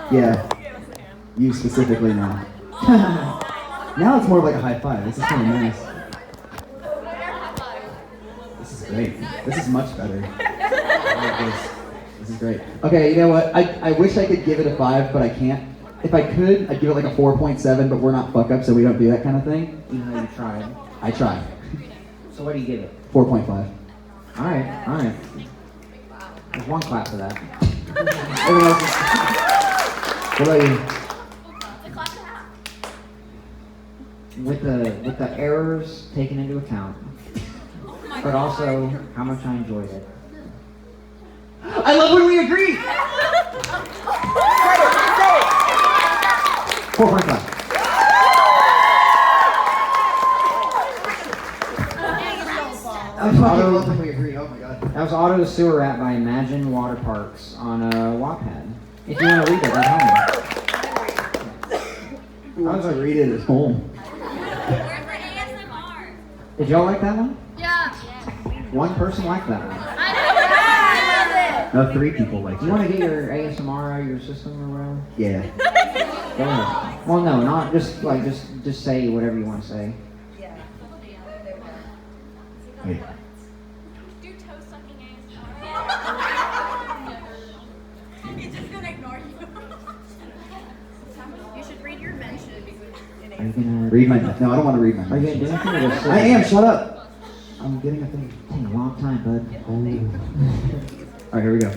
Yeah, you specifically now. Now it's more like a high five. This is kind of nice. This is great. This is much better. I like this. This is great. Okay, you know what? I wish I could give it a 5, but I can't. If I could, I'd give it like a 4.7, but we're not fuck up, so we don't do that kind of thing. Even though you tried. I tried. So what do you give it? 4.5. Alright. There's one clap for that. Everyone else what about you? With the errors taken into account, but also how much I enjoyed it. I love when we agree! 4.5. That was I love when we agree, oh my god. That was Auto the Sewer Rat by Imagine Water Parks on Wattpad. If you want to read it, at home. Who wants to read it at home? Where's the ASMR? Did y'all like that one? Yeah. One person liked that one. I know. No, 3 people like Do you want to get your ASMR out of your system or whatever? Yeah. Go ahead. Well, no, not just like just say whatever you want to say. Wait. Do toe sucking ASMR. He's just gonna ignore you. You should read your mentions Are you gonna Read my... No, I don't want to read my... Are you gonna do anything or just? I am, shut up! I'm getting a thing. Taking a long time, bud. Alright, here we go.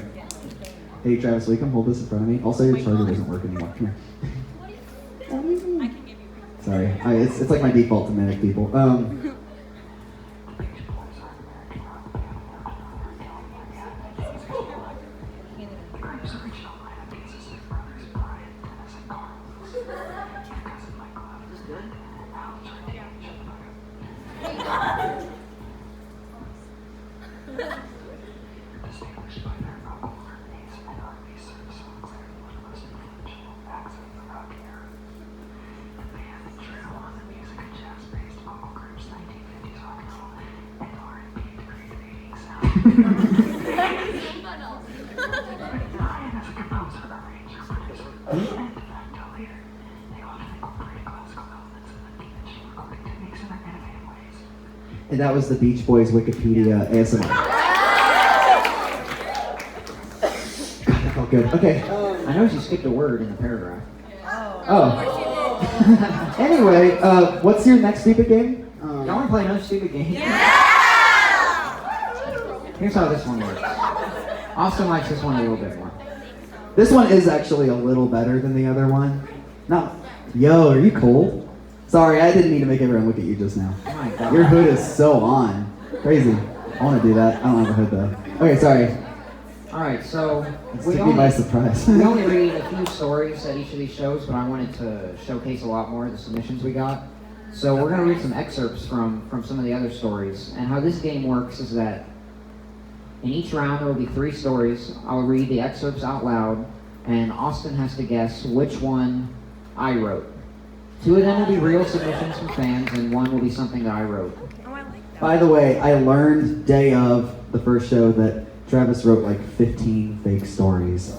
Hey Travis, will you come hold this in front of me? Also, your charger doesn't work anymore. Come here. I can give you. Sorry, it's like my default to mimic people. And that was the Beach Boys Wikipedia ASMR. God, that felt good. Okay. I noticed you skipped a word in the paragraph. Oh. Anyway, what's your next stupid game? Y'all want to play another stupid game? Here's how this one works. Austin likes this one a little bit more. This one is actually a little better than the other one. No. Yo, are you cold? Sorry, I didn't mean to make everyone look at you just now. Oh my god. Your hood is so on. Crazy. I want to do that. I don't have a hood though. Okay, sorry. Alright, so This we took me by only, surprise. we only read a few stories at each of these shows, but I wanted to showcase a lot more of the submissions we got. So we're going to read some excerpts from some of the other stories. And how this game works is that in each round there will be 3 stories. I'll read the excerpts out loud, and Austin has to guess which one I wrote. 2 of them will be real submissions from fans, and 1 will be something that I wrote. Oh, I like that. By the way, I learned day of the first show that Travis wrote like 15 fake stories.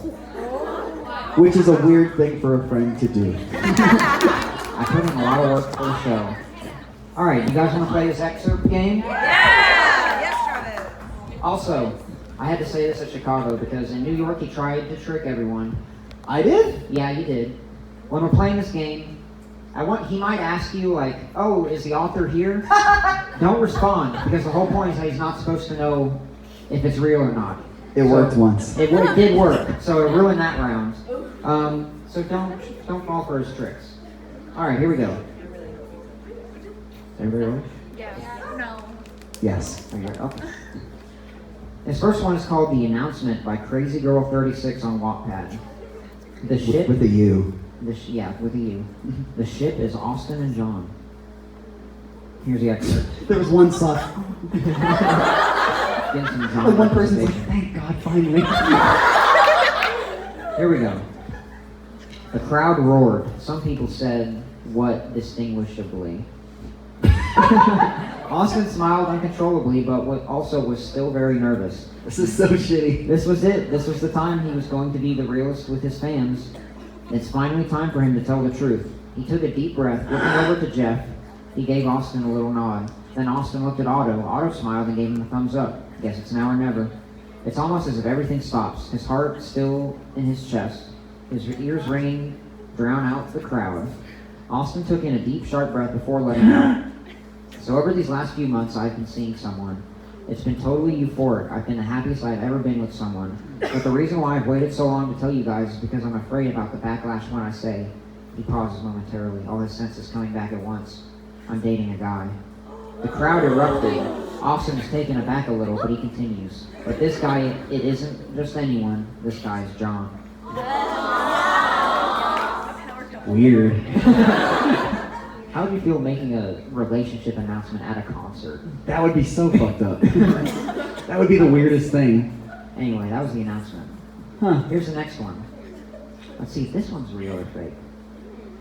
Which is a weird thing for a friend to do. I put in a lot of work for the show. Alright, you guys want to play this excerpt game? Yes, Travis. Also, I had to say this at Chicago because in New York he tried to trick everyone. I did? Yeah, you did. When we're playing this game, he might ask you like, oh, is the author here? Don't respond, because the whole point is that he's not supposed to know if it's real or not. It worked once. It did work, so it ruined that round. So don't fall for his tricks. Alright, here we go. Everybody ready? Yeah. No. Yes. Okay. This first one is called The Announcement by Crazy Girl 36 on Wattpad. The ship... With a U. Yeah, with a U. The ship is Austin and John. Here's the excerpt. There was one sock. Getting some John Like one person's like, representation. thank God, finally. Here we go. The crowd roared. Some people said, what distinguishably. Austin smiled uncontrollably, but also was still very nervous. This is so shitty. This was it. This was the time he was going to be the realest with his fans. It's finally time for him to tell the truth. He took a deep breath, looking over to Jeff. He gave Awsten a little nod. Then Awsten looked at Otto. Otto smiled and gave him a thumbs up. Guess it's now or never. It's almost as if everything stops. His heart still in his chest. His ears ringing drown out the crowd. Awsten took in a deep, sharp breath before letting out. So over these last few months, I've been seeing someone. It's been totally euphoric. I've been the happiest I've ever been with someone. But the reason why I've waited so long to tell you guys is because I'm afraid about the backlash when I say. He pauses momentarily, all his senses coming back at once. I'm dating a guy. The crowd erupted. Awsten is taken aback a little, but he continues. But this guy, it isn't just anyone. This guy is John. Weird. How would you feel making a relationship announcement at a concert? That would be so fucked up. That would be the weirdest thing. Anyway, that was the announcement. Huh. Here's the next one. Let's see if this one's real or fake.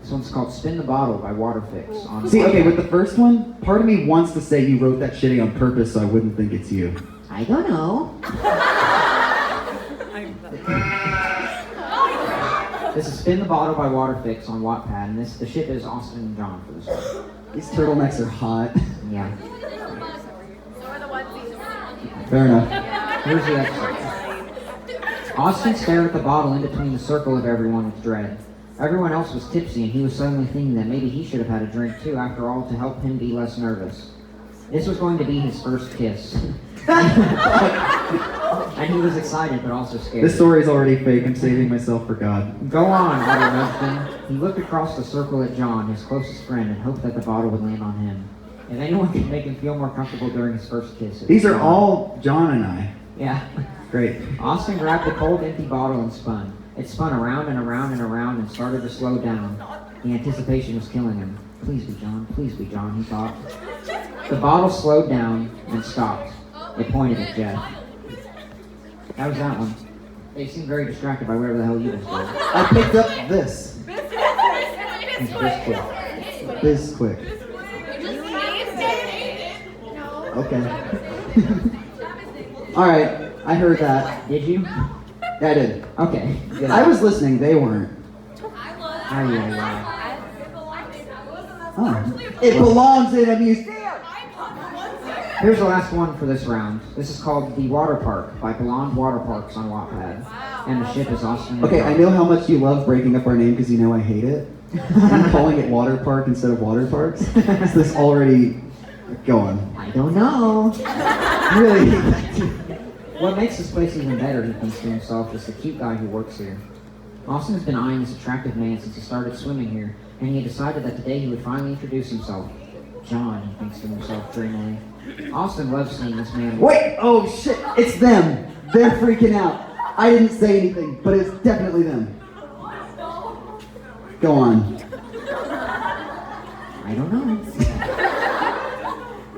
This one's called Spin the Bottle by Waterfix. On See, okay, with the first one, part of me wants to say you wrote that shitty on purpose so I wouldn't think it's you. I don't know. This is Spin the Bottle by Waterfix on Wattpad, and the ship is Awsten and John for this one. These turtlenecks are hot. Yeah. So are the onesies. Fair enough. Here's the excerpt. Awsten stared at the bottle in between the circle of everyone with dread. Everyone else was tipsy, and he was suddenly thinking that maybe he should have had a drink too, after all, to help him be less nervous. This was going to be his first kiss. And he was excited, but also scared. This story's already fake. I'm saving myself for God. Go on, Otto nudged him. He looked across the circle at John, his closest friend, and hoped that the bottle would land on him. If anyone could make him feel more comfortable during his first kiss, it These was are John. all John and I. Yeah. Great. Awsten grabbed the cold, empty bottle and spun. It spun around and around and around and started to slow down. The anticipation was killing him. Please be John, he thought. The bottle slowed down and stopped. It pointed at Jeff. How was that one? They seemed very distracted by whatever the hell you was doing. I picked up this. It's this quick. This quick. Okay. Alright, I heard that. Did you? I did. Okay. Good. I was listening, they weren't. Aye. Oh. It belongs in a museum. Here's the last one for this round. This is called The Water Park by Blonde Water Parks on Wattpad. And the ship is Awsten. Okay, I know how much you love breaking up our name because you know I hate it. And calling it Water Park instead of Water Parks. Is this already... Go on. I don't know. Really? What makes this place even better, he thinks to himself, is the cute guy who works here. Awsten has been eyeing this attractive man since he started swimming here, and he had decided that today he would finally introduce himself. John, he thinks to himself dreamily. Awsten loves seeing this man. Wait! Oh shit! It's them! They're freaking out. I didn't say anything, but it's definitely them. Go on. I don't know.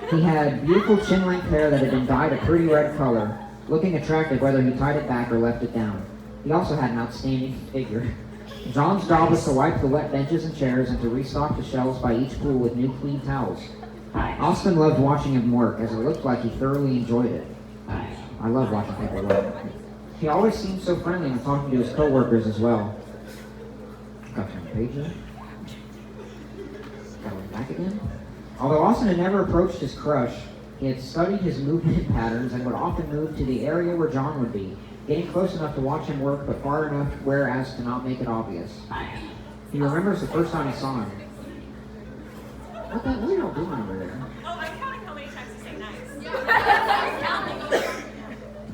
He had beautiful chin-length hair that had been dyed a pretty red color, looking attractive whether he tied it back or left it down. He also had an outstanding figure. John's job was to wipe the wet benches and chairs and to restock the shelves by each pool with new clean towels. Awsten loved watching him work, as it looked like he thoroughly enjoyed it. I love watching people work. He always seemed so friendly when talking to his co-workers as well. Got to turn the page there. Got it back again. Although Awsten had never approached his crush, he had studied his movement patterns and would often move to the area where John would be, getting close enough to watch him work, but far enough whereas to not make it obvious. He remembers the first time he saw him. What are you all doing over there? Oh, I'm counting how many times you say nice.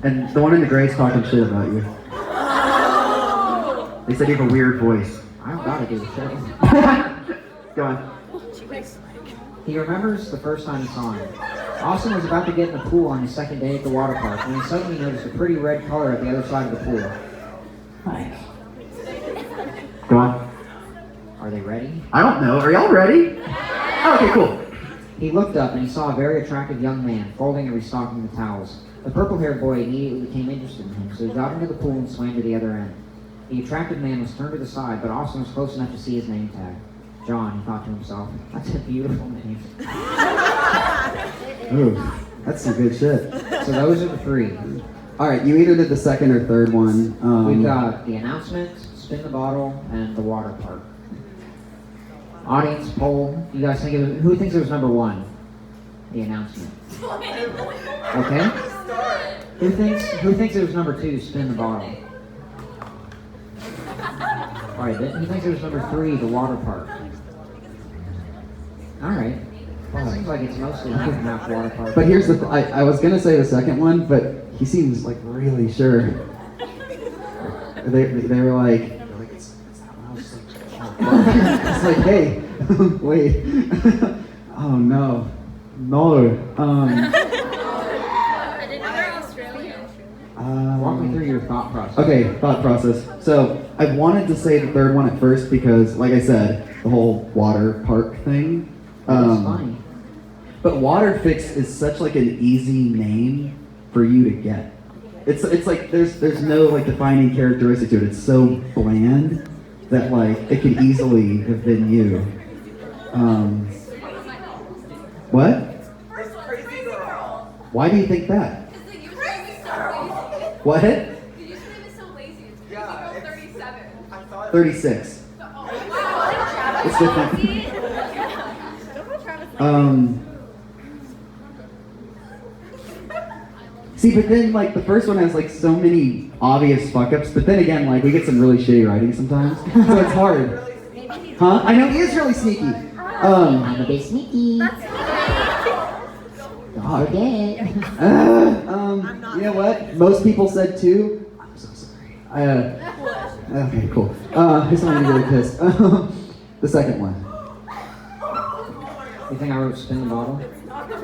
And the one in the gray's talking shit about you. They said you have a weird voice. I don't gotta do the show. Go on. He remembers the first time he saw him. Awsten was about to get in the pool on his second day at the water park when he suddenly noticed a pretty red color at the other side of the pool. Go on. Are they ready? I don't know. Are y'all ready? Oh, okay, cool. He looked up and he saw a very attractive young man folding and restocking the towels. The purple-haired boy immediately became interested in him, so he got into the pool and swam to the other end. The attractive man was turned to the side, but Awsten was close enough to see his name tag. John, he thought to himself. That's a beautiful name. Ooh, that's some good shit. So those are the three. All right, you either did the second or third one. We've got the announcement, Spin the Bottle, and The Water Park. Audience poll. You guys think who thinks it was number 1? The announcement. Okay. Who thinks it was number 2? Spin the Bottle. All right. Who thinks it was number 3? The Water Park. All right. Well, it seems like it's mostly half and half Water Park. But here's the I was gonna say the second one, but he seems like really sure. They were like it's that one. I was just like, it's like, hey, wait. Oh no. Walk me through your thought process. Okay, thought process. So I wanted to say the third one at first because, like I said, the whole water park thing. That's funny. But Waterfix is such like an easy name for you to get. It's like there's no like defining characteristic to it. It's so bland that like it could easily have been you. What? First one, Crazy Girl. Why do you think that? Because the username is so lazy. What? The username is so lazy. It's Crazy Girl 37. I thought 36. Oh, wow. It's different. Don't put Travis See, but then like the first one has like so many obvious fuck ups, but then again like we get some really shitty writing sometimes, so it's hard. Huh? I know he is really sneaky. I'm a bit sneaky. Don't forget. You know what? Most people said 2. I'm so sorry. Okay, cool. I just wanted to get pissed. The second one. You think I wrote Spin the Bottle? It's not the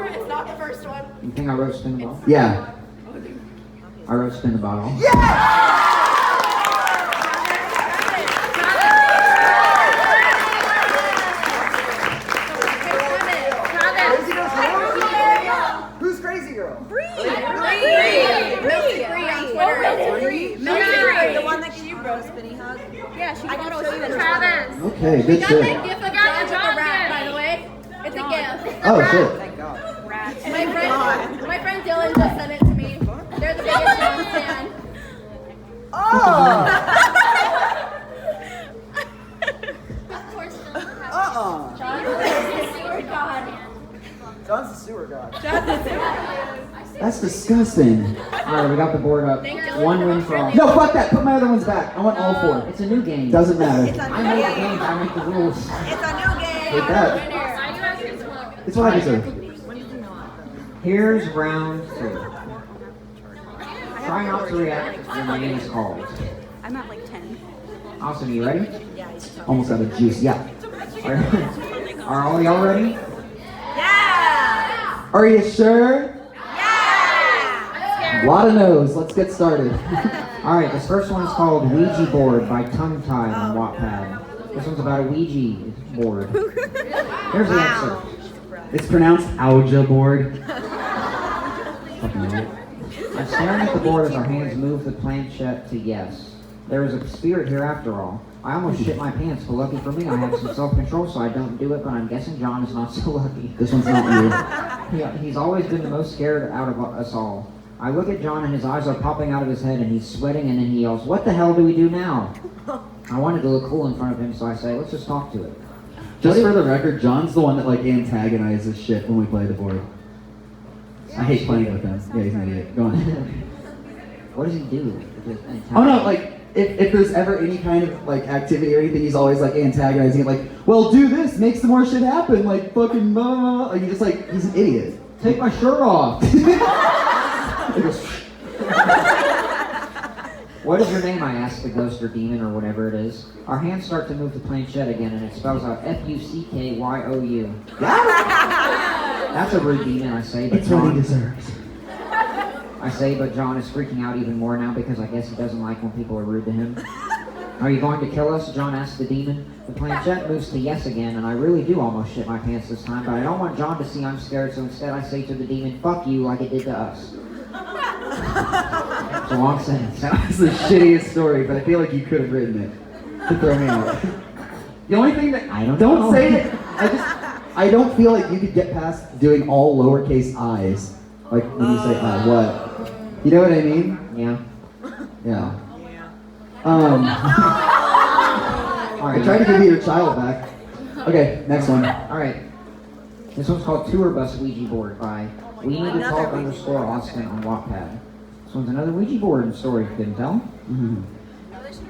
first one. You think I wrote Spin the Bottle? Yeah. I wrote Spin the Bottle. Who's Crazy Girl? The one that she wrote Spinny Hug. Yeah, she I can photos show you with the Travis. Okay, We good got shit. that gif of John with the rat, by the way. It's a gif. Oh shit. Thank God. My friend Dylan just sent it to me. They're the biggest John fan. Oh! John's the sewer god. That's disgusting. Alright, we got the board up. One win for all. No, fuck that. Put my other ones back. I want all 4. It's a new game. Doesn't matter. It's a I new make the game. games, I make the rules. It's a new game. Take that. It's what I deserve. Here's round 2. Try not to react when my name is called. I'm at like 10. Awesome, you ready? Almost out of juice. Yeah. Are all y'all ready? Yeah! Are you sure? Yeah! A lot of no's. Let's get started. Alright, this first one is called Ouija Board by Tongue Tied on Wattpad. This one's about a Ouija board. Here's the excerpt. It's pronounced Ouija board. Fucking idiot. I'm staring at the board as our hands move the planchette to yes. There is a spirit here after all. I almost shit my pants, but lucky for me I have some self-control so I don't do it, but I'm guessing John is not so lucky. This one's not you. He's always been the most scared out of us all. I look at John and his eyes are popping out of his head and he's sweating and then he yells, "What the hell do we do now?" I wanted to look cool in front of him, so I say, "Let's just talk to it." Just for the record, John's the one that like antagonizes shit when we play the board. I hate playing with him. Yeah, he's an idiot. Go on. What does he do? Oh no, like if there's ever any kind of like activity or anything, he's always like antagonizing it. Like, well, do this, make some more shit happen. Like fucking blah, blah, blah. Like, he's an idiot. Take my shirt off. He goes, What is your name? I ask the ghost or demon or whatever it is. Our hands start to move the planchette again and it spells out Fuckyou. That's a rude demon, I say, but it's what he John, deserves. but John is freaking out even more now because I guess he doesn't like when people are rude to him. Are you going to kill us? John asks the demon. The planchette moves to yes again, and I really do almost shit my pants this time, but I don't want John to see I'm scared, so instead I say to the demon, "Fuck you," like it did to us. It's a long sentence. That's the shittiest story, but I feel like you could have written it to throw me out. The only thing that I don't know. say it. I don't feel like you could get past doing all lowercase i's. Like when you say what? You know what I mean? Yeah. Yeah. Try to give me your child back. Okay, next one. All right. This one's called Tour Bus Ouija Board by We Need to Talk _ Awsten on Wattpad. This one's another Ouija board story, if you couldn't tell.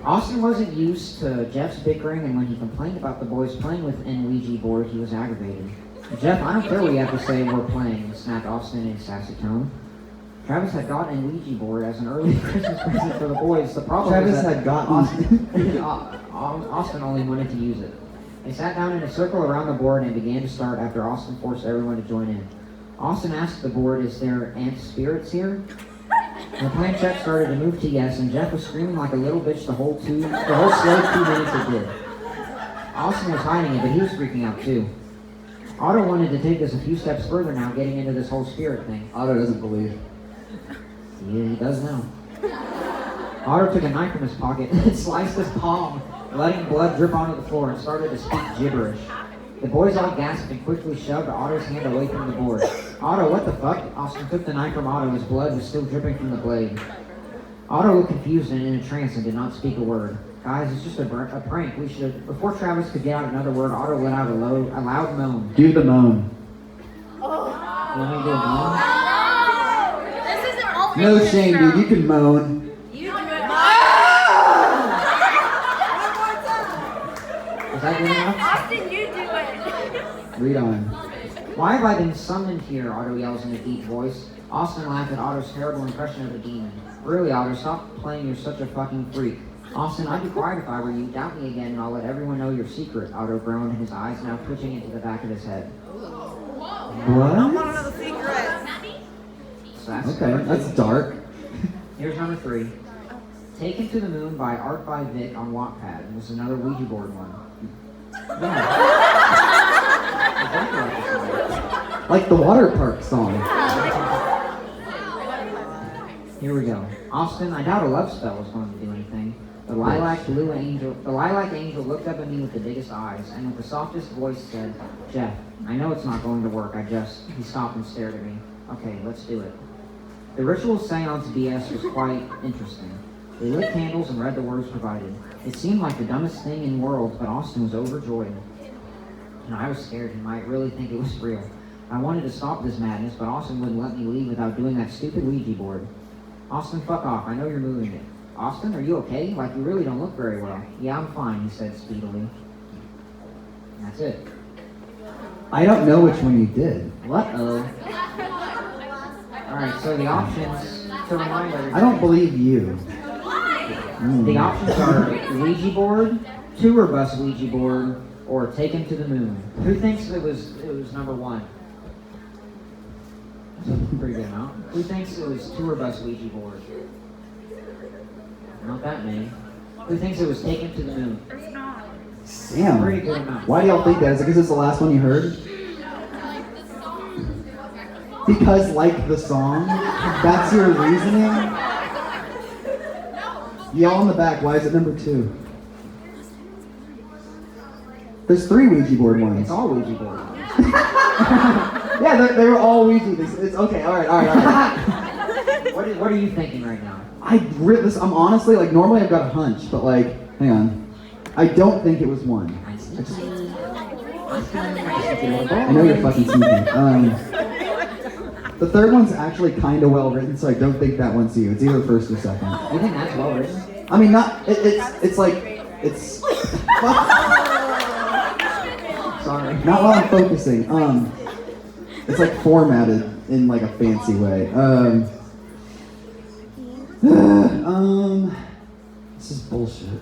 Awsten wasn't used to Jeff's bickering, and when he complained about the boys playing with an Ouija board, he was aggravated. Jeff, I don't care what you have to say, we're playing, snapped Awsten in a sassy tone. Travis had gotten a Ouija board as an early Christmas present for the boys. The problem Travis was that had gotten. Awsten only wanted to use it. They sat down in a circle around the board and began to start after Awsten forced everyone to join in. Awsten asked the board, "Is there aunt spirits here?" The planchette started to move to yes, and Jeff was screaming like a little bitch the whole slow 2 minutes it did. Awsten was hiding it, but he was freaking out too. Otto wanted to take this a few steps further now, getting into this whole spirit thing. Otto doesn't believe. Yeah, he does now. Otto took a knife from his pocket and sliced his palm, letting blood drip onto the floor, and started to speak gibberish. The boys all gasped and quickly shoved Otto's hand away from the board. Otto, what the fuck? Awsten took the knife from Otto. His blood was still dripping from the blade. Otto looked confused and in a trance and did not speak a word. Guys, it's just a prank. We should. Before Travis could get out another word, Otto let out a loud moan. Do the moan. You want me to do a moan? This isn't all No shame, dude. You can moan. You do it. Is that good enough? Austin, you do it. Read on. Why have I been summoned here? Otto yells in a deep voice. Awsten laughed at Otto's terrible impression of a demon. Really, Otto, stop playing you're such a fucking freak. Awsten, I'd be quiet if I were you. Doubt me again and I'll let everyone know your secret. Otto groaned, his eyes now twitching into the back of his head. What? Another secret. So that's Okay, that's dark. Here's number 3. Taken to the Moon by Art by Vic on Wattpad. This is another Ouija board one. Yeah. Exactly like this one. Like the water park song. Here we go. Awsten, I doubt a love spell is going to do anything. The lilac angel looked up at me with the biggest eyes, and with the softest voice said, "Jeff, I know it's not going to work. He stopped and stared at me. Okay, let's do it." The ritual seance BS was quite interesting. They lit candles and read the words provided. It seemed like the dumbest thing in the world, but Awsten was overjoyed. And I was scared he might really think it was real. I wanted to stop this madness, but Awsten wouldn't let me leave without doing that stupid Ouija board. Awsten, fuck off. I know you're moving it. Awsten, are you okay? Like, you really don't look very well. Yeah, I'm fine, he said speedily. That's it. I don't know which one you did. What-oh. Alright, so the options, to remind everybody. I don't believe you. The options are Ouija board, tour bus Ouija board, or Taken to the Moon. Who thinks it was number 1? That's a pretty good amount. Who thinks it was tour bus Ouija board? Not that many. Who thinks it was Taken to the Moon? Damn. Pretty good amount. Why do y'all think that? Is it because it's the last one you heard? Because like the song? That's your reasoning? Y'all in the back, why is it number 2? There's 3 Ouija board ones. It's all Ouija board. Yeah, they were all Ouija. It's okay, alright. What are you thinking right now? I'm honestly, like, normally I've got a hunch, but like, hang on. I don't think it was 1. I know you're fucking sneaky. The third one's actually kind of well written, so I don't think that one's you. It's either first or second. You think that's well written? I mean, it's like, it's, Sorry. not while I'm focusing. It's like formatted in like a fancy way. This is bullshit.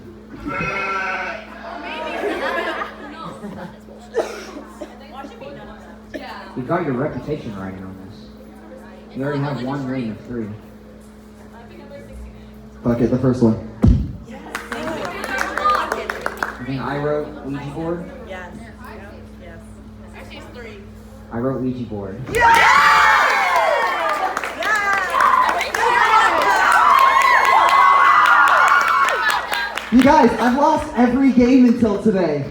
You got your reputation writing on this. You already have 1 ring of 3. Fuck it, the first one. I think I wrote Ouija board. Yes. Yes. Actually, it's 3. I wrote Ouija board. You guys, I've lost every game until today.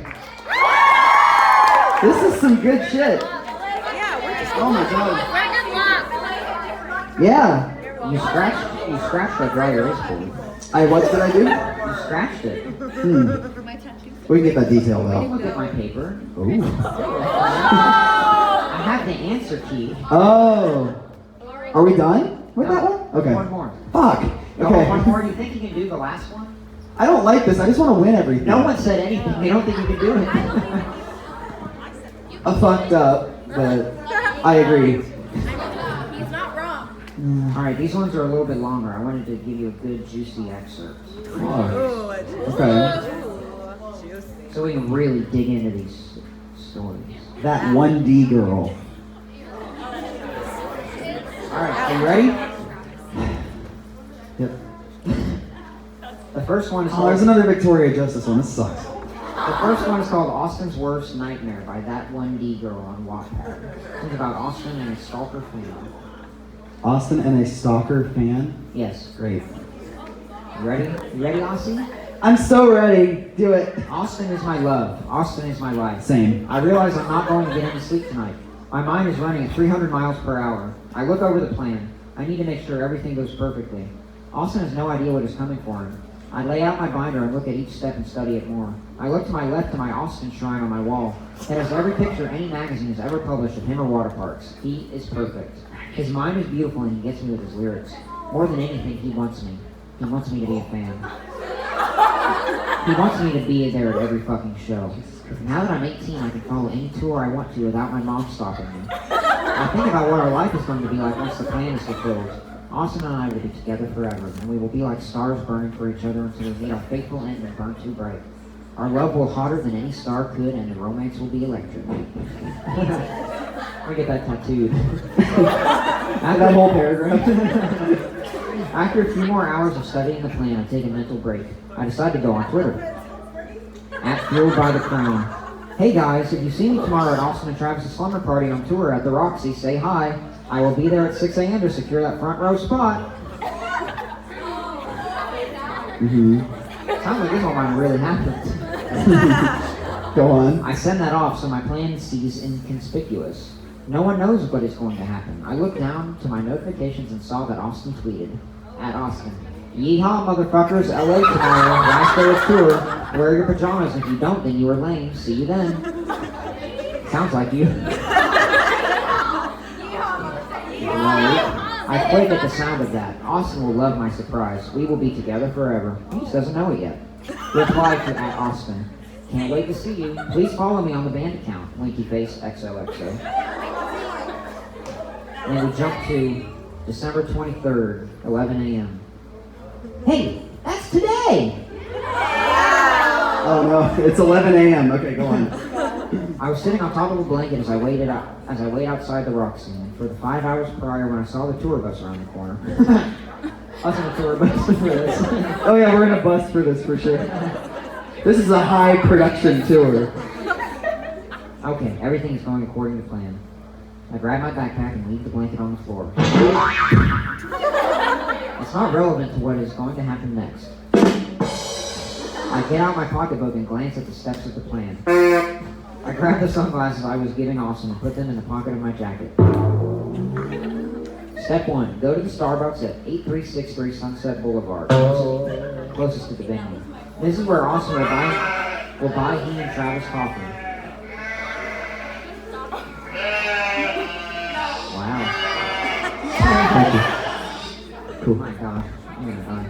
This is some good shit. Yeah, we're just Oh my god. We're good luck. Yeah. You scratched that dry erase board. What did I do? You scratched it. My tattoo. We can get that detail Take a though. look at my paper. Ooh. I have the answer key. Oh. Are we done with that one? Okay. One more. Fuck. No, Okay. one more. Do you think you can do the last one? I don't like this. I just want to win everything. No one said anything. They don't think you can do it. I fucked up, but I agree. He's not wrong. All right, these ones are a little bit longer. I wanted to give you a good, juicy excerpt. Oh. Okay. So we can really dig into these stories. That 1D girl. Alright, are you ready? Yep. The first one is Oh, there's called, another Victoria Justice one. This sucks. the first one is called Austin's Worst Nightmare by That 1D Girl on Wattpad. It's about Austin and a stalker fan. Austin and a stalker fan. Yes. Great. You ready? You ready, Austin? I'm so ready. Do it. Austin is my love. Austin is my life. Same. I realize I'm not going to get any sleep tonight. My mind is running at 300 miles per hour. I look over the plan. I need to make sure everything goes perfectly. Austin has no idea what is coming for him. I lay out my binder and look at each step and study it more. I look to my left to my Austin shrine on my wall. It has every picture any magazine has ever published of him or water parks. He is perfect. His mind is beautiful and he gets me with his lyrics. More than anything, he wants me. He wants me to be a fan. He wants me to be there at every fucking show. Now that I'm 18, I can follow any tour I want to without my mom stopping me. I think about what our life is going to be like once the plan is fulfilled. Austin and I will be together forever, and we will be like stars burning for each other until we meet our faithful end and burn too bright. Our love will hotter than any star could, and the romance will be electric. I'm gonna get that tattooed. That whole paragraph. After a few more hours of studying the plan, I take a mental break. I decide to go on Twitter. @Fueled by the Crown. Hey guys, if you see me tomorrow at Awsten and Travis' Slumber Party on tour at the Roxy, say hi. I will be there at 6 a.m. to secure that front row spot. Sounds like this one might really happened. Go on. I send that off so my plan sees inconspicuous. No one knows what is going to happen. I looked down to my notifications and saw that Austin tweeted. @Austin. Yeehaw, motherfuckers, LA tomorrow, last day of tour. Wear your pajamas. If you don't, then you are lame. See you then. Sounds like you. I quake at the sound of that. Austin will love my surprise. We will be together forever. He just doesn't know it yet. Reply to @Austin. Can't wait to see you. Please follow me on the band account. Winky face XOXO. And we jump to December 23rd, 11 a.m. Hey, that's today! Oh no, it's 11 a.m. Okay, go on. I was sitting on top of a blanket as I wait outside the Roxy, and for the 5 hours prior when I saw the tour bus around the corner. Us on the tour bus for this. Oh yeah, we're in a bus for this for sure. This is a high production tour. Okay, everything is going according to plan. I grab my backpack and leave the blanket on the floor. It's not relevant to what is going to happen next. I get out my pocketbook and glance at the steps of the plan. I grab the sunglasses I was giving Austin and put them in the pocket of my jacket. Step 1. Go to the Starbucks at 8363 Sunset Boulevard, closest to the venue. This is where Austin will buy he and Travis coffee. Wow. Thank you. Oh my gosh, I'm gonna die.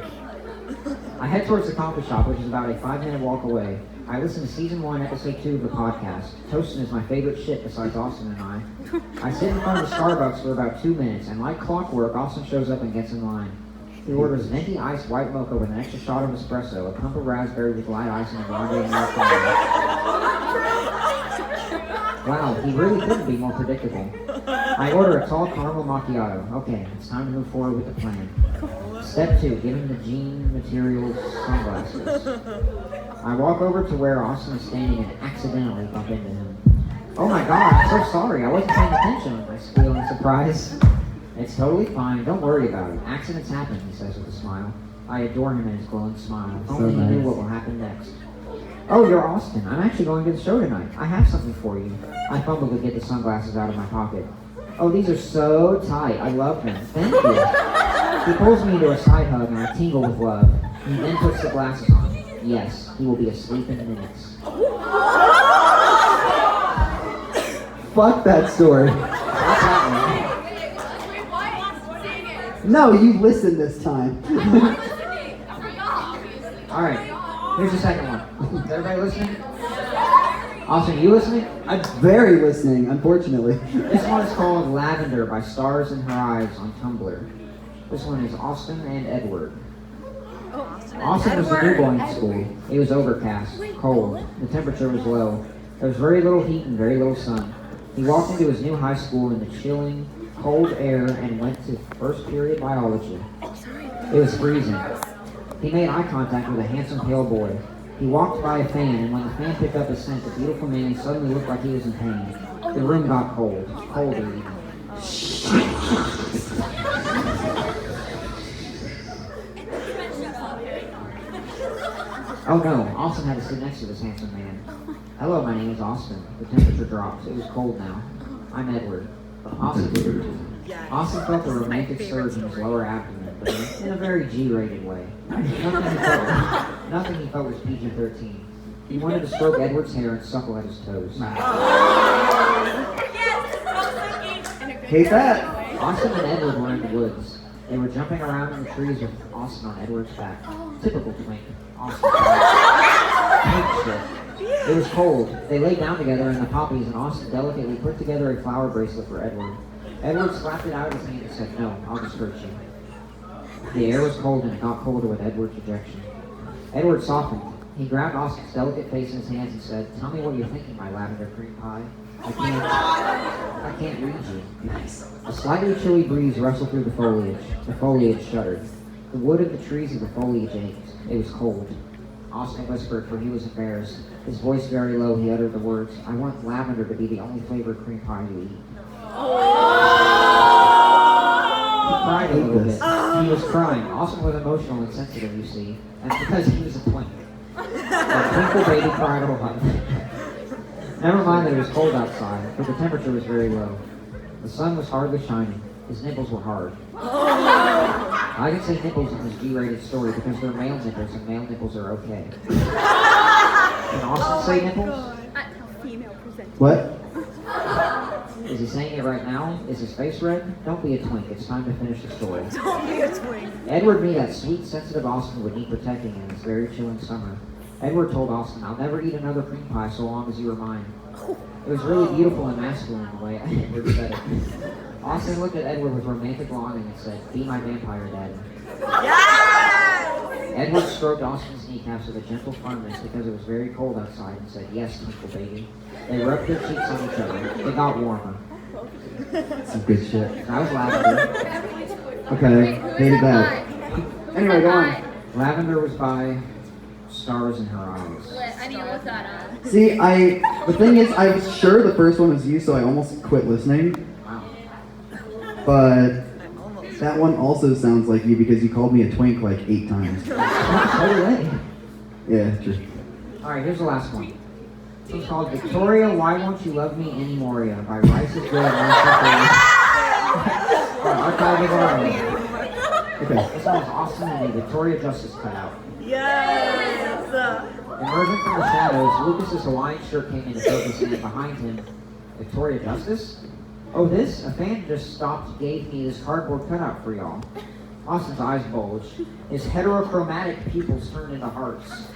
I head towards the coffee shop, which is about a 5-minute walk away. I listen to season 1, episode 2 of the podcast. Toasting is my favorite shit besides Austin and I. I sit in front of the Starbucks for about 2 minutes, and like clockwork, Austin shows up and gets in line. He orders venti iced white mocha with an extra shot of espresso, a pump of raspberry with light ice, and a grande Americano. Wow, he really couldn't be more predictable. I order a tall caramel macchiato. Okay, it's time to move forward with the plan. Step 2, give him the jean materials sunglasses. I walk over to where Austin is standing and accidentally bump into him. Oh my god, I'm so sorry, I wasn't paying attention, I squeal in surprise. It's totally fine, don't worry about it. Accidents happen, he says with a smile. I adore him and his glowing smile. If only he knew what will happen next. Oh, you're Austin. I'm actually going to the show tonight. I have something for you. I fumble to get the sunglasses out of my pocket. Oh, these are so tight. I love them. Thank you. He pulls me into a side hug and I tingle with love. He then puts the glasses on. Yes, he will be asleep in minutes. Fuck that story. Not that No, you listened this time. one. Alright, here's the second one. Is everybody listening? Austin, you listening? I'm very listening, unfortunately. This one is called Lavender by Stars in Her Eyes on Tumblr. This one is Austin and Edward. Austin was the new boy in school. It was overcast, cold, the temperature was low. There was very little heat and very little sun. He walked into his new high school in the chilling, cold air and went to first period biology. It was freezing. He made eye contact with a handsome pale boy. He walked by a fan, and when the fan picked up his scent, the beautiful man suddenly looked like he was in pain. The room got cold, colder even. Oh no, Austin had to sit next to this handsome man. Hello, my name is Austin. The temperature dropped. It was cold now. I'm Edward. Austin felt a romantic surge in his lower abdomen, but in a very G-rated way. Nothing he felt was PG-13. He wanted to stroke Edward's hair and suckle at his toes. Hate that. Austin and Edward were in the woods. They were jumping around in the trees with Austin on Edward's back. Typical twink. Austin. It was cold. They lay down together in the poppies, and Austin delicately put together a flower bracelet for Edward. Edward slapped it out of his hand and said, "No, I'll just hurt you." The air was cold, and it got colder with Edward's rejection. Edward softened. He grabbed Austin's delicate face in his hands and said, "Tell me what you're thinking, my lavender cream pie. I can't read you." A slightly chilly breeze rustled through the foliage. The foliage shuddered. The wood of the trees of the foliage ached. It was cold. Austin whispered, for he was embarrassed. His voice very low, he uttered the words, "I want lavender to be the only flavored cream pie you eat." He cried a little bit. He was crying. Austin was emotional and sensitive, you see. That's because he was a twink. A twinkle baby cried all night. Never mind that it was cold outside, but the temperature was very low. The sun was hardly shining. His nipples were hard. I can say nipples in this G-rated story because they're male nipples and male nipples are okay. Can Austin say nipples? What? Is he saying it right now? Is his face red? Don't be a twink. It's time to finish the story. Don't be a twink. Edward knew that sweet, sensitive Austin would need protecting in this very chilling summer. Edward told Austin, "I'll never eat another cream pie so long as you are mine." It was really beautiful and masculine the way Edward said it. Austin looked at Edward with romantic longing and said, "Be my vampire daddy." Yes! Edward stroked Austin's kneecaps with a gentle firmness because it was very cold outside and said, "Yes, twinkle baby." They rubbed their cheeks on each other. It got warmer. Some good shit. That was lavender. Okay, hated that. Anyway, go on. Lavender was by Stars in Her Eyes. I need to look that up. See, the thing is, I was sure the first one was you, so I almost quit listening. Wow. But that one also sounds like you because you called me a twink like 8 times. Totally. Yeah, true. Alright, here's the last one. This one's called Victoria, Why Won't You Love Me Anymore by Rice's Good Archive of Our Own. Okay. This one is Austin and a Victoria Justice cutout. Yes! Emerging from the shadows, Lucas's Hawaiian shirt came into focus and behind him, Victoria Justice? Oh, this? A fan just stopped, gave me this cardboard cutout for y'all. Austin's eyes bulged. His heterochromatic pupils turned into hearts.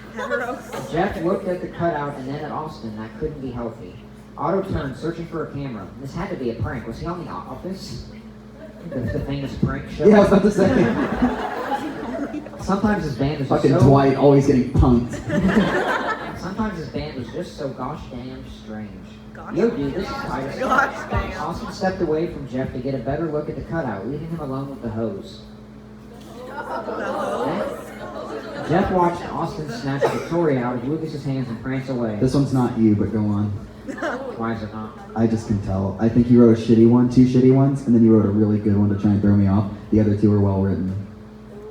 Jeff looked at the cutout and then at Austin. That couldn't be healthy. Otto turned, searching for a camera. This had to be a prank. Was he on The Office? The famous prank show? Yeah, I was about to say. Sometimes his band was Fucking just so... Dwight always getting punked. Sometimes his band was just so gosh damn strange. Yo, dude, this is Titus. Gosh damn. Austin stepped away from Jeff to get a better look at the cutout, leaving him alone with the hose. Jeff watched Austin snatch Victoria out of Lucas's hands and prance away. This one's not you, but go on. Why is it not? I just can tell. I think you wrote a shitty one, 2 shitty ones, and then you wrote a really good one to try and throw me off. The other 2 were well written.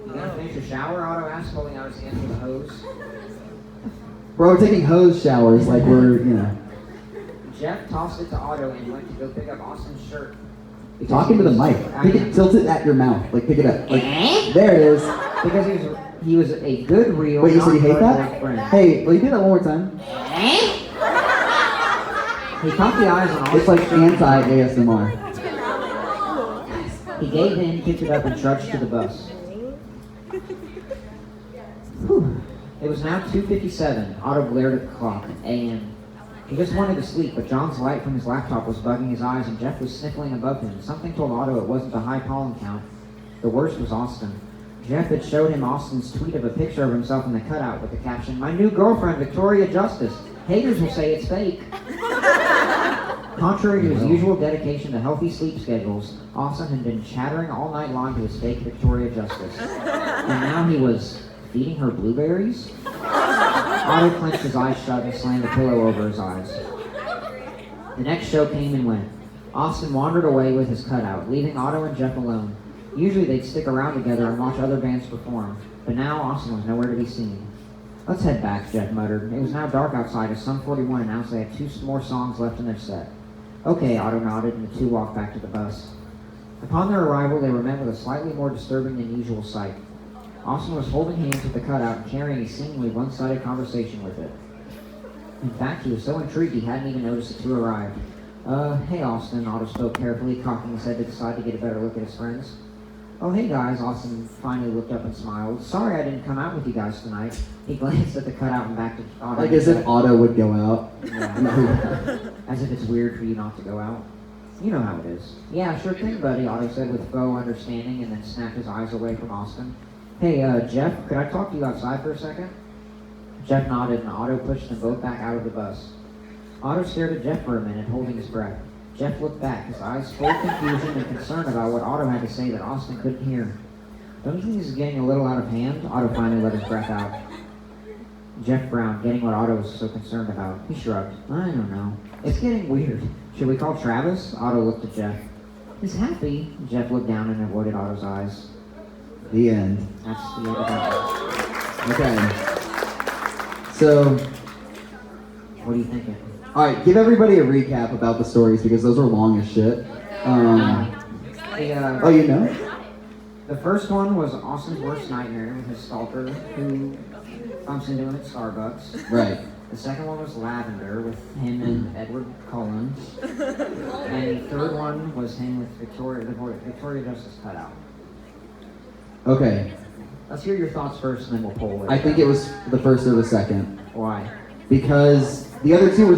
You gonna finish your shower? Otto asked, holding out his hands with a hose. Bro, we're taking hose showers like we're, you know. Jeff tossed it to Otto and went to go pick up Austin's shirt. Talking to the mic. Pick it, tilt it at your mouth. Like, pick it up. Like, there it is. Because He was a good, real, Wait, you said you hate that? non-cardboard friend. Hey, will you do that one more time? He caught the eyes on all It's like anti-ASMR. He gave in, picked it up, and trudged to the bus. Whew. It was now 2:57. Otto glared at the clock. A.M. He just wanted to sleep, but John's light from his laptop was bugging his eyes, and Jeff was sniffling above him. Something told Otto it wasn't a high pollen count. The worst was Awsten. Jeff had showed him Austin's tweet of a picture of himself in the cutout with the caption, "My new girlfriend, Victoria Justice. Haters will say it's fake." Contrary to his usual dedication to healthy sleep schedules, Awsten had been chattering all night long to his fake Victoria Justice. And now he was feeding her blueberries? Otto clenched his eyes shut and slammed a pillow over his eyes. The next show came and went. Awsten wandered away with his cutout, leaving Otto and Jeff alone. Usually they'd stick around together and watch other bands perform, but now Awsten was nowhere to be seen. "Let's head back," Jeff muttered. It was now dark outside as Sum 41 announced they had 2 more songs left in their set. "Okay," Otto nodded, and the two walked back to the bus. Upon their arrival, they were met with a slightly more disturbing than usual sight. Awsten was holding hands with the cutout and carrying a seemingly one-sided conversation with it. In fact, he was so intrigued he hadn't even noticed the two arrived. Hey, Awsten," Otto spoke carefully, cocking his head to the side to get a better look at his friends. "Oh, hey, guys," Awsten finally looked up and smiled. "Sorry I didn't come out with you guys tonight." He glanced at the cutout and back to Otto. Like as if Otto would go out. Yeah. As if it's weird for you not to go out. "You know how it is." "Yeah, sure thing, buddy," Otto said with faux understanding and then snapped his eyes away from Awsten. "Hey, Jeff, could I talk to you outside for a second?" Jeff nodded and Otto pushed them both back out of the bus. Otto stared at Jeff for a minute, holding his breath. Jeff looked back, his eyes full of confusion and concern about what Otto had to say that Awsten couldn't hear. "Don't you think this is getting a little out of hand?" Otto finally let his breath out. Jeff frowned, getting what Otto was so concerned about. He shrugged. "I don't know. It's getting weird. Should we call Travis?" Otto looked at Jeff. "Is happy?" Jeff looked down and avoided Otto's eyes. The end. That's the end of that. Okay. So, What are you thinking? alright, give everybody a recap about the stories because those are long as shit. Oh, you know? The first one was Austin's worst nightmare with his stalker who bumps into him at Starbucks. Right. The second one was Lavender with him and Edward Cullen. And the third one was him with Victoria Justice cutout. Okay. Let's hear your thoughts first and then we'll poll it. I think it was the first or the second. Why? Because the other two were...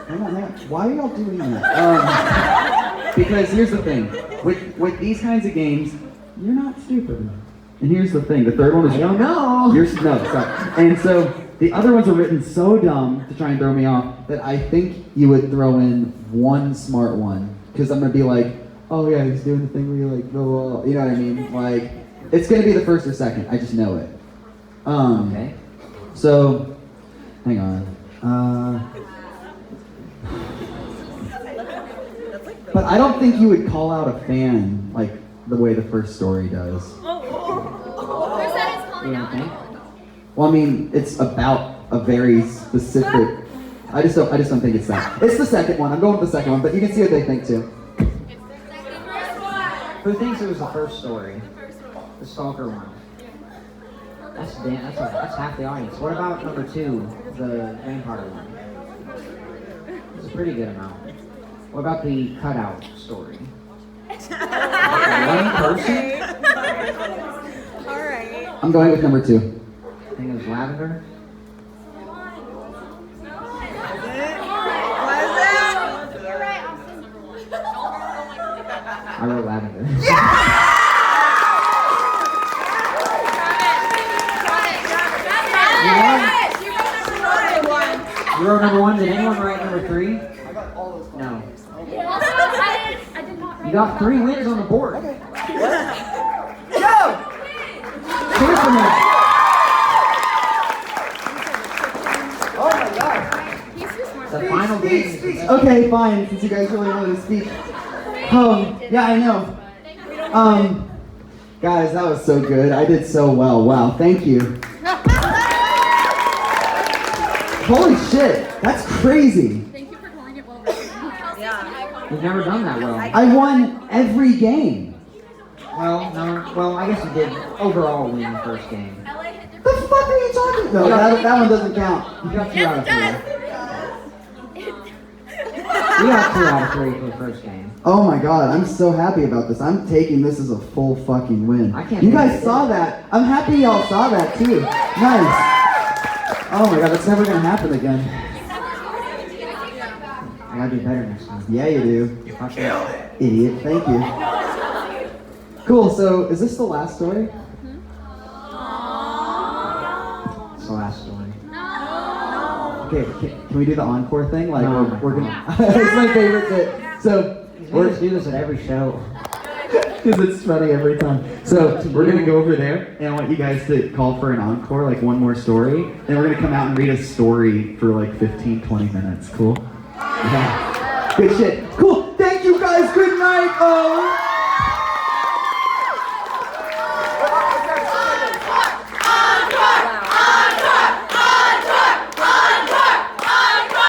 Hang on. Why are y'all doing that? Because here's the thing. With these kinds of games, you're not stupid. And here's the thing. The third one is... I don't know. No, stop. And so the other ones are written so dumb to try and throw me off that I think you would throw in one smart one. Because I'm going to be like, oh yeah, he's doing the thing where you like go, you know what I mean? Like, it's going to be the first or second. I just know it. Okay. So, hang on. But I don't think you would call out a fan like the way the first story does. Who said it's calling You don't out? think? Well, I mean, it's about a very specific. I just don't think it's that. It's the second one. I'm going with the second one, but you can see what they think too. Who thinks it was the first story? The stalker one. That's half the audience. What about number 2, the vampire one? It's a pretty good amount. What about the cutout story? One person? Alright. I'm going with number 2. I think it was Lavender. You're right, Austin. I wrote Lavender. You wrote number 1. Did anyone write number 3? I got all those No. I did not write You got 3 wins on the board. Yo! Cheers for him. Oh my god. The final game. Speech. Okay, fine. Since you guys really wanted to speak. Yeah, I know. Guys, that was so good. I did so well. Wow, thank you. Holy shit, that's crazy. Thank you for calling it well written. Yeah. We've never done that well. I won every game. Well, no. Well, I guess you did overall win the first game. LA hit different The fuck are you talking? No, that one doesn't count. You got 2 Yes, out it of does. 3. You got 2 out of 3 for the first game. Oh my god, I'm so happy about this. I'm taking this as a full fucking win. I can't You believe guys it. saw that. I'm happy y'all saw that too. Nice. Oh my god, that's never gonna happen again. I gotta do better next time. Yeah, you do. Watch out. Idiot. Thank you. Cool, so is this the last story? It's the last story. Okay, can we do the encore thing? Like, No. we're gonna. It's my favorite bit. So, We're gonna do this at every show. because it's funny every time. So, we're gonna go over there, and I want you guys to call for an encore, like one more story, and we're gonna come out and read a story for like 15, 20 minutes. Cool? Yeah. Good shit. Cool. Thank you guys. Good night. Oh.